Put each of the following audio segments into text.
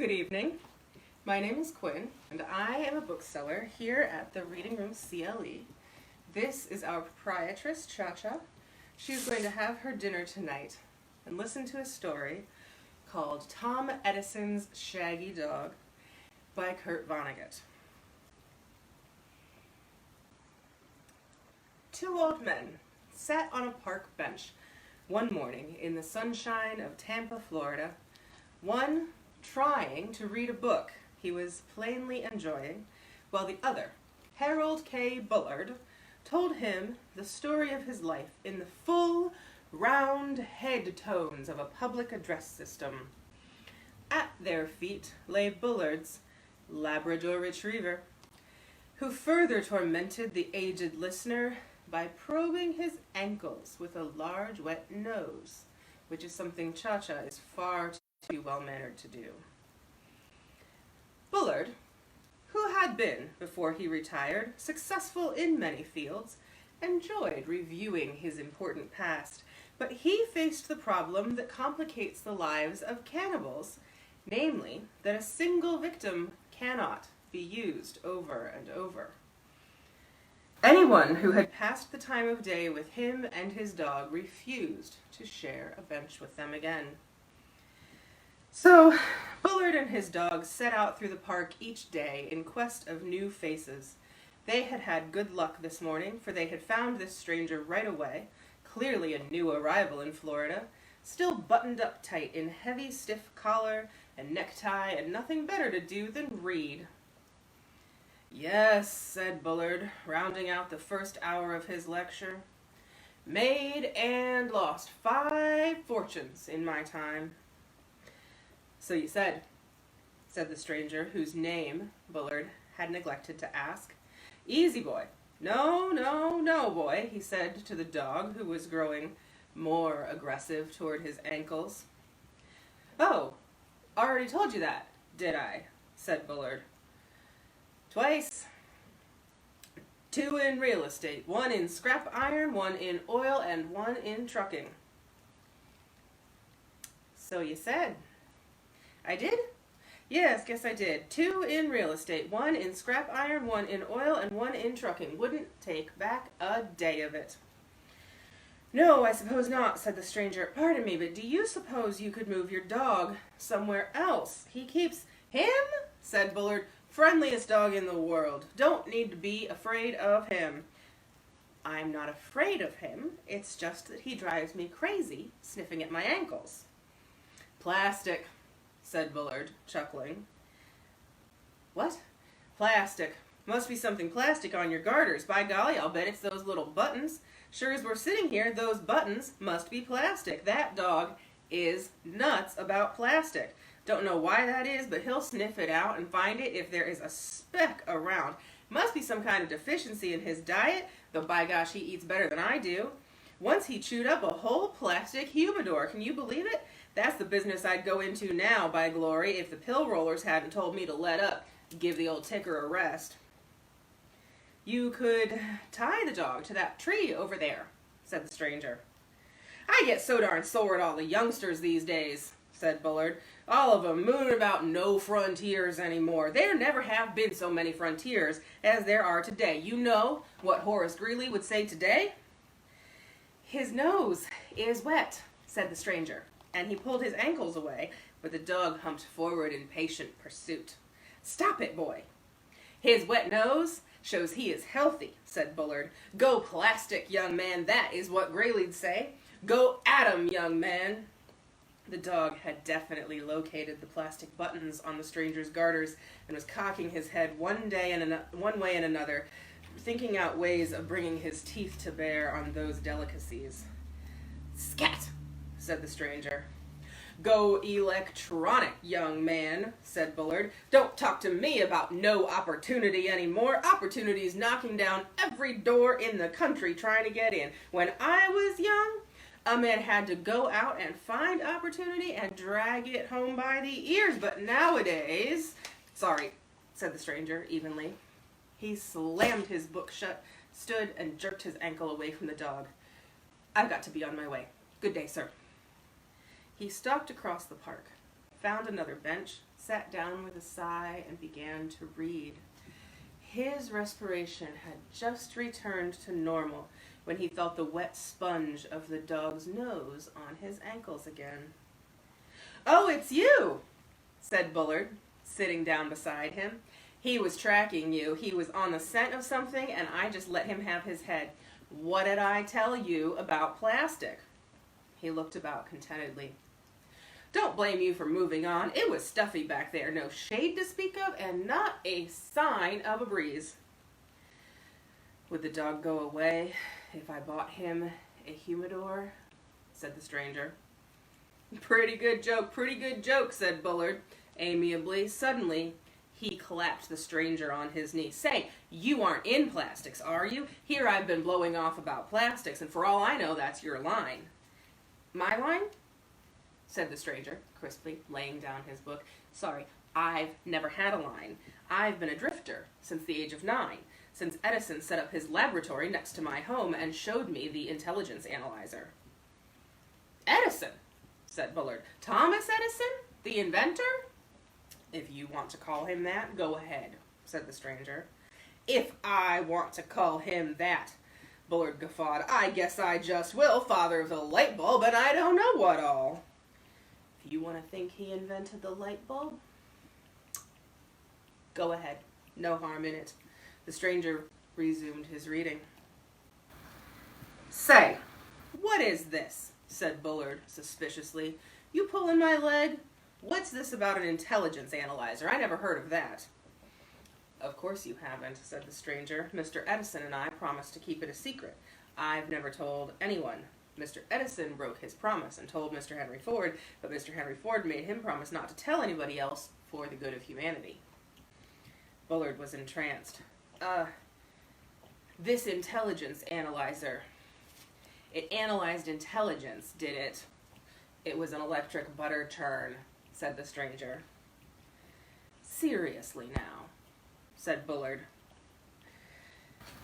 Good evening. My name is Quinn, and I am a bookseller here at the Reading Room CLE. This is our proprietress, Cha-Cha. She's going to have her dinner tonight and listen to a story called Tom Edison's Shaggy Dog by Kurt Vonnegut. Two old men sat on a park bench one morning in the sunshine of Tampa, Florida, one trying to read a book he was plainly enjoying, while the other, Harold K. Bullard, told him the story of his life in the full, round head tones of a public address system. At their feet lay Bullard's Labrador Retriever, who further tormented the aged listener by probing his ankles with a large wet nose, which is something Cha-Cha is far too well-mannered to do. Bullard, who had been, before he retired, successful in many fields, enjoyed reviewing his important past, but he faced the problem that complicates the lives of cannibals, namely, that a single victim cannot be used over and over. Anyone who had passed the time of day with him and his dog refused to share a bench with them again. So, Bullard and his dog set out through the park each day in quest of new faces. They had had good luck this morning, for they had found this stranger right away, clearly a new arrival in Florida, still buttoned up tight in heavy stiff collar and necktie, and nothing better to do than read. "Yes," said Bullard, rounding out the first hour of his lecture. "Made and lost 5 fortunes in my time." "So you said," said the stranger, whose name Bullard had neglected to ask. "Easy, boy." No, boy," he said to the dog, who was growing more aggressive toward his ankles. "Oh, already told you that, did I?" said Bullard. "Twice. 2 in real estate, 1 in scrap iron, 1 in oil, and 1 in trucking." "So you said." "I did? Yes, guess I did. 2 in real estate, 1 in scrap iron, 1 in oil, and 1 in trucking. Wouldn't take back a day of it." "No, I suppose not," said the stranger. "Pardon me, but do you suppose you could move your dog somewhere else? He keeps—" "Him?" said Bullard. "Friendliest dog in the world. Don't need to be afraid of him." "I'm not afraid of him. It's just that he drives me crazy, sniffing at my ankles." "Plastic," said Bullard, chuckling. "What?" "Plastic. Must be something plastic on your garters. By golly, I'll bet it's those little buttons. Sure as we're sitting here, those buttons must be plastic. That dog is nuts about plastic. Don't know why that is, but he'll sniff it out and find it if there is a speck around. Must be some kind of deficiency in his diet, though by gosh, he eats better than I do. Once he chewed up a whole plastic humidor. Can you believe it? That's the business I'd go into now, by glory, if the pill rollers hadn't told me to let up, give the old ticker a rest." "You could tie the dog to that tree over there," said the stranger. "I get so darn sore at all the youngsters these days," said Bullard. "All of 'em mooning about no frontiers anymore. There never have been so many frontiers as there are today. You know what Horace Greeley would say today?" "His nose is wet," said the stranger, and he pulled his ankles away, but the dog humped forward in patient pursuit. "Stop it, boy." "His wet nose shows he is healthy," said Bullard. "Go plastic, young man, that is what Greeley'd say. Go at 'em, young man." The dog had definitely located the plastic buttons on the stranger's garters and was cocking his head one way and another, thinking out ways of bringing his teeth to bear on those delicacies. "Scat!" said the stranger. "Go electronic, young man," said Bullard. "Don't talk to me about no opportunity anymore. Opportunity's knocking down every door in the country trying to get in. When I was young, a man had to go out and find opportunity and drag it home by the ears, but nowadays—" "Sorry," said the stranger evenly. He slammed his book shut, stood, and jerked his ankle away from the dog. "I've got to be on my way. Good day, sir." He stalked across the park, found another bench, sat down with a sigh, and began to read. His respiration had just returned to normal when he felt the wet sponge of the dog's nose on his ankles again. "Oh, it's you," said Bullard, sitting down beside him. "He was tracking you. He was on the scent of something, and I just let him have his head. What did I tell you about plastic?" He looked about contentedly. "Don't blame you for moving on. It was stuffy back there. No shade to speak of, and not a sign of a breeze." "Would the dog go away if I bought him a humidor?" said the stranger. Pretty good joke, said Bullard, amiably. Suddenly, he clapped the stranger on his knee. "Say, you aren't in plastics, are you? Here I've been blowing off about plastics, and for all I know, that's your line." "My line?" said the stranger, crisply, laying down his book. "Sorry, I've never had a line. I've been a drifter since the age of 9, since Edison set up his laboratory next to my home and showed me the intelligence analyzer." "Edison?" said Bullard. "Thomas Edison? The inventor?" "If you want to call him that, go ahead," said the stranger. "If I want to call him that," Bullard guffawed, "I guess I just will, father of the light bulb, and I don't know what all." "If you want to think he invented the light bulb, go ahead. No harm in it." The stranger resumed his reading. "Say, what is this?" said Bullard suspiciously. "You pulling my leg? What's this about an intelligence analyzer? I never heard of that." "Of course you haven't," said the stranger. "Mr. Edison and I promised to keep it a secret. I've never told anyone. Mr. Edison broke his promise and told Mr. Henry Ford, but Mr. Henry Ford made him promise not to tell anybody else for the good of humanity." Bullard was entranced. This intelligence analyzer, it analyzed intelligence, did it?" "It was an electric butter churn," said the stranger. "Seriously now," said Bullard.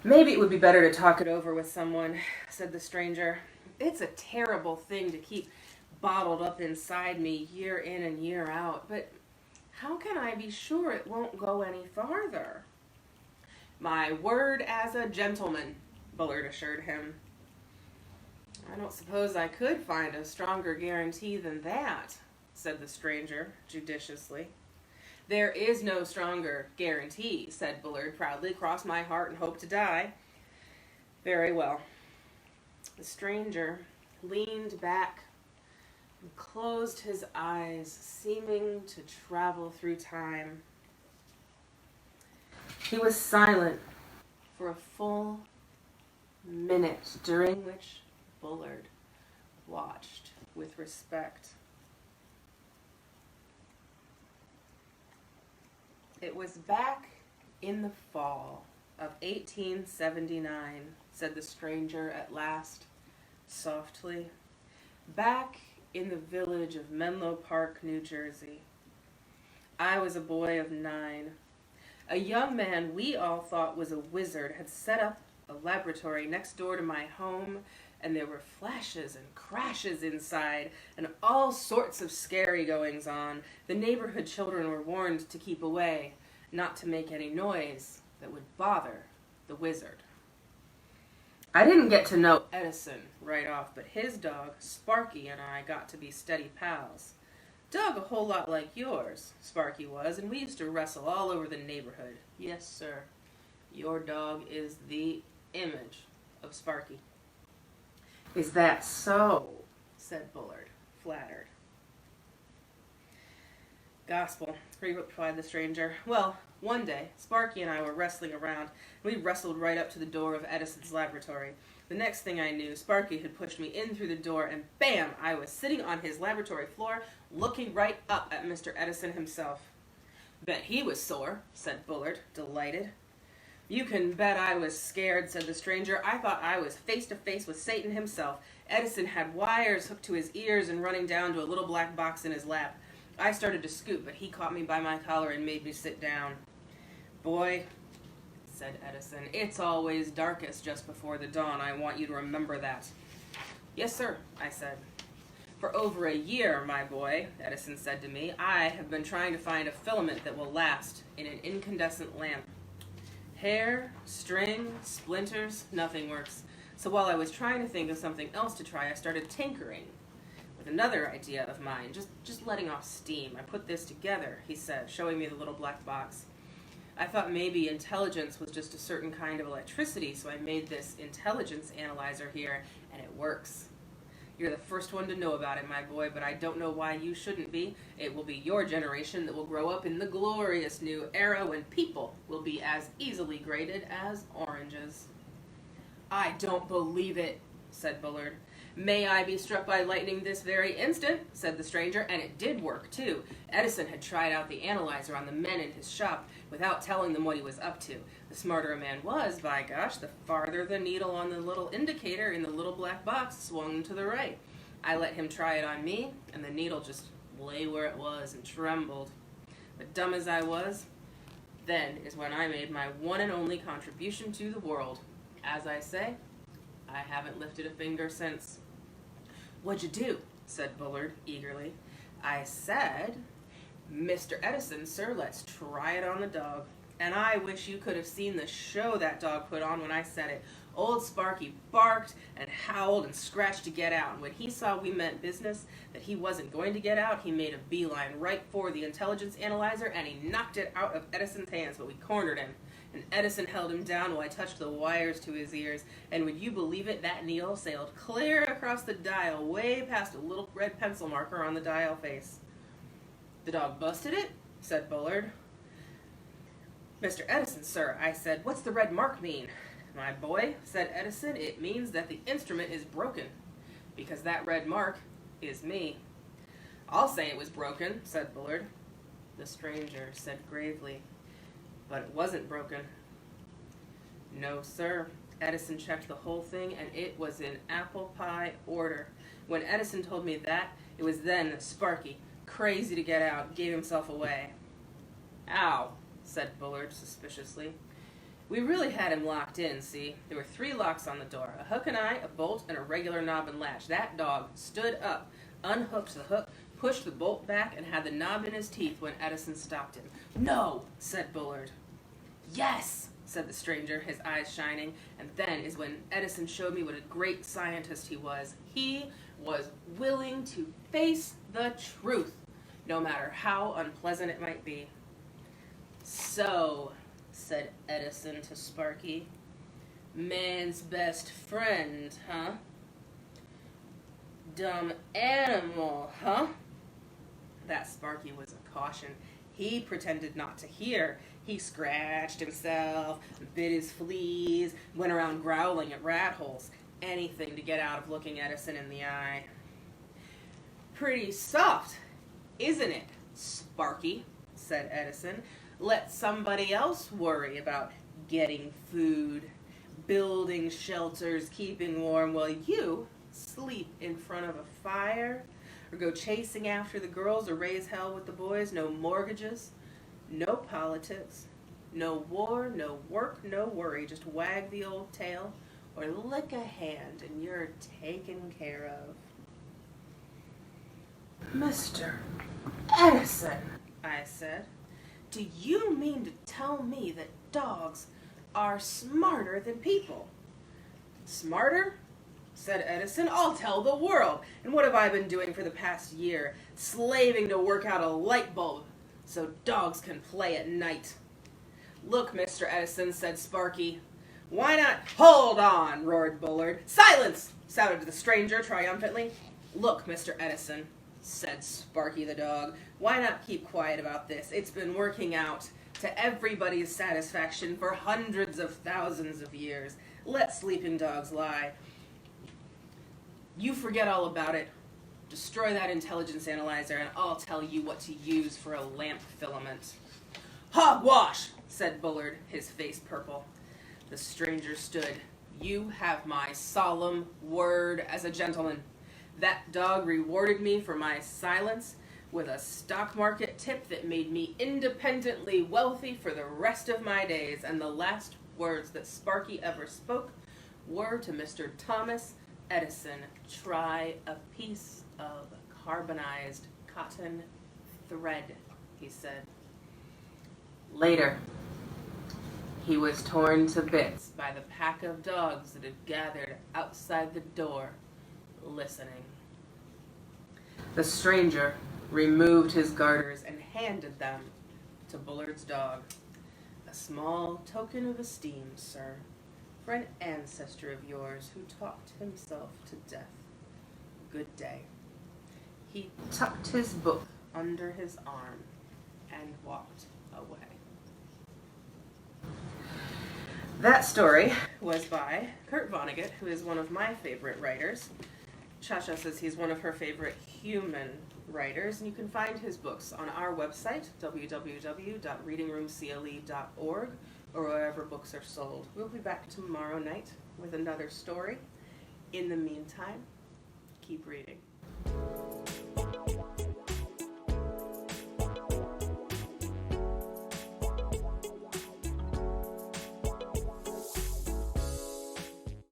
"Maybe it would be better to talk it over with someone," said the stranger. "It's a terrible thing to keep bottled up inside me year in and year out, but how can I be sure it won't go any farther?" "My word as a gentleman," Bullard assured him. "I don't suppose I could find a stronger guarantee than that," said the stranger judiciously. "There is no stronger guarantee," said Bullard proudly. "Cross my heart and hope to die." "Very well." The stranger leaned back and closed his eyes, seeming to travel through time. He was silent for a full minute, during which Bullard watched with respect. "It was back in the fall of 1879, said the stranger at last, softly. "Back in the village of Menlo Park, New Jersey. I was a boy of 9. A young man we all thought was a wizard had set up a laboratory next door to my home, and there were flashes and crashes inside, and all sorts of scary goings on. The neighborhood children were warned to keep away, not to make any noise that would bother the wizard. I didn't get to know Edison right off, but his dog, Sparky, and I got to be steady pals. Dog a whole lot like yours, Sparky was, and we used to wrestle all over the neighborhood. Yes, sir, your dog is the image of Sparky." "Is that so?" said Bullard, flattered. "Gospel," replied the stranger. "Well, one day, Sparky and I were wrestling around. We wrestled right up to the door of Edison's laboratory. The next thing I knew, Sparky had pushed me in through the door, and bam! I was sitting on his laboratory floor, looking right up at Mr. Edison himself." "Bet he was sore," said Bullard, delighted. "You can bet I was scared," said the stranger. "I thought I was face to face with Satan himself. Edison had wires hooked to his ears and running down to a little black box in his lap. I started to scoot, but he caught me by my collar and made me sit down." "Boy," said Edison, "it's always darkest just before the dawn. I want you to remember that." "Yes, sir," I said. For over a year, my boy, Edison said to me, I have been trying to find a filament that will last in an incandescent lamp. Hair, string, splinters, nothing works. So while I was trying to think of something else to try, I started tinkering with another idea of mine, just letting off steam. I put this together, he said, showing me the little black box. I thought maybe intelligence was just a certain kind of electricity, so I made this intelligence analyzer here, and it works. You're the first one to know about it, my boy, but I don't know why you shouldn't be. It will be your generation that will grow up in the glorious new era when people will be as easily graded as oranges. I don't believe it, said Bullard. May I be struck by lightning this very instant, said the stranger, and it did work, too. Edison had tried out the analyzer on the men in his shop without telling them what he was up to. The smarter a man was, by gosh, the farther the needle on the little indicator in the little black box swung to the right. I let him try it on me, and the needle just lay where it was and trembled. But dumb as I was, then is when I made my one and only contribution to the world. As I say, I haven't lifted a finger since. What'd you do? Said Bullard eagerly. I said, Mr. Edison, sir, let's try it on the dog. And I wish you could have seen the show that dog put on when I said it. Old Sparky barked and howled and scratched to get out. And when he saw we meant business, that he wasn't going to get out, he made a beeline right for the intelligence analyzer, and he knocked it out of Edison's hands, but we cornered him. And Edison held him down while I touched the wires to his ears. And would you believe it, that needle sailed clear across the dial, way past a little red pencil marker on the dial face. The dog busted it? Said Bullard. Mr. Edison, sir, I said, what's the red mark mean? My boy, said Edison, it means that the instrument is broken, because that red mark is me. I'll say it was broken, said Bullard. The stranger said gravely, but it wasn't broken. No, sir. Edison checked the whole thing, and it was in apple pie order. When Edison told me that, it was then that Sparky, crazy to get out, gave himself away. Ow, said Bullard suspiciously. We really had him locked in, see? There were 3 locks on the door, a hook and eye, a bolt, and a regular knob and latch. That dog stood up, unhooked the hook, pushed the bolt back, and had the knob in his teeth when Edison stopped him. No, said Bullard. Yes, said the stranger, his eyes shining, and then is when Edison showed me what a great scientist he was. He was willing to face the truth, no matter how unpleasant it might be. So, said Edison to Sparky, man's best friend, huh? Dumb animal, huh? That Sparky was a caution. He pretended not to hear. He scratched himself, bit his fleas, went around growling at rat holes. Anything to get out of looking Edison in the eye. Pretty soft, isn't it, Sparky? Said Edison. Let somebody else worry about getting food, building shelters, keeping warm, while you sleep in front of a fire, or go chasing after the girls, or raise hell with the boys. No mortgages, no politics, no war, no work, no worry. Just wag the old tail or lick a hand and you're taken care of. Mr. Edison, I said, do you mean to tell me that dogs are smarter than people? Smarter? Said Edison. I'll tell the world. And what have I been doing for the past year? Slaving to work out a light bulb so dogs can play at night. Look, Mr. Edison, said Sparky. Why not? Hold on, roared Bullard. Silence, shouted the stranger triumphantly. Look, Mr. Edison, said Sparky the dog. Why not keep quiet about this? It's been working out to everybody's satisfaction for hundreds of thousands of years. Let sleeping dogs lie. You forget all about it. Destroy that intelligence analyzer and I'll tell you what to use for a lamp filament. Hogwash, said Bullard, his face purple. The stranger stood. You have my solemn word as a gentleman. That dog rewarded me for my silence with a stock market tip that made me independently wealthy for the rest of my days, and the last words that Sparky ever spoke were to Mr. Thomas Edison, try a piece of carbonized cotton thread, he said. Later, he was torn to bits by the pack of dogs that had gathered outside the door, listening. The stranger removed his garters and handed them to Bullard's dog. A small token of esteem, sir, for an ancestor of yours who talked himself to death. Good day. He tucked his book under his arm and walked away. That story was by Kurt Vonnegut, who is one of my favorite writers. Cha-Cha says he's one of her favorite human writers, and you can find his books on our website, www.readingroomcle.org, or wherever books are sold. We'll be back tomorrow night with another story. In the meantime, keep reading.